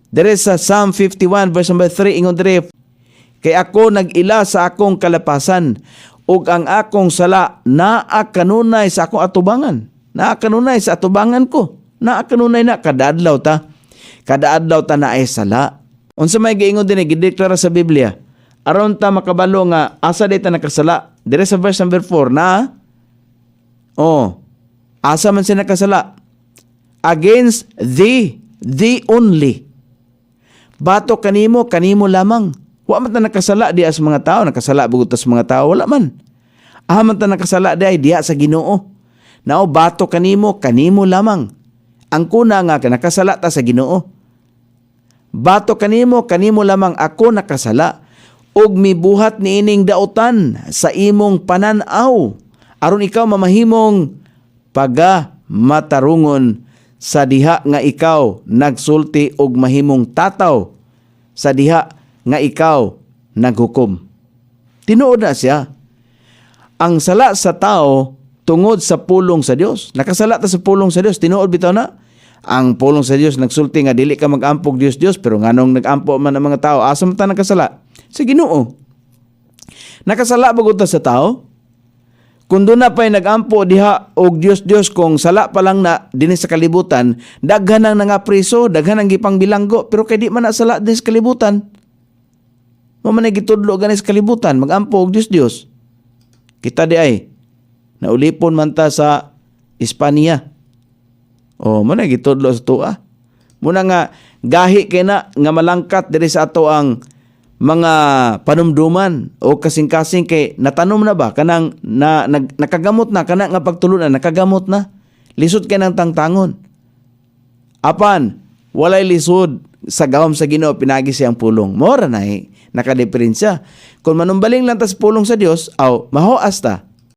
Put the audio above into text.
There is sa Psalm 51 verse number 3 ingon dire, kay ako nag-ila sa akong kalapasan ug ang akong sala naa kanunay sa akong atubangan. Naa kanunay sa atubangan ko. Naa kanunay na kada adlaw ta. Kada adlaw ta naay sala. Unsa may giingon dinhi gideklara sa Biblia? Aron ta makabalo nga asa day ta nakasala. Dire sa verse number 4 na asa man siya nakasala? Against thee only. Bato kanimo lamang. Wa man ta nakasala diya sa mga tao, nakasala bugot sa mga tao, wala man. Man ta nakasala diya sa Ginoo. Now bato kanimo lamang. Ang kuna nga nakasala ta sa Ginoo. Bato kanimo lamang ako nakasala. Og mibuhat niining dautan sa imong pananaw. Aron ikaw mamahimong matarungon sa diha nga ikaw nagsulti og mahimong tataw sa diha nga ikaw naghukom. Tinuod na siya. Ang sala sa tao tungod sa pulong sa Dios. Nakasala ta sa pulong sa Dios. Tinuod bitaw na. Ang pulong sa Dios nagsulti nga dili ka magampog Dios pero nganong nagampo man ang mga tao asa man ta nakasala? Sa Ginoo. Nakasala ba gud ta sa tao? Kung doon na pa'y nag-ampo diha og Diyos kung sala pa lang na din sa kalibutan, daghan ang nga priso, daghan ang gipang bilanggo, pero kay di man na sala din sa kalibutan. Mamanay gitudlo ganis sa kalibutan, mag-ampo og Diyos. Kita di ay, naulipon man ta sa Espanya. Manay gitudlo sa tuwa. Muna nga, gahi kay na nga malangkat diri sa ato ang mga panumduman o kasing-kasing kay natanom na ba kanang nakagamot na kana nga pagtulunan nakagamot na lisod kay nang tangtangon apan walay lisod sa gawam sa Ginoo pinagi siyang pulong mora na nakadiferensya kung manumbaling lang ta sa pulong sa Dios mahoas ta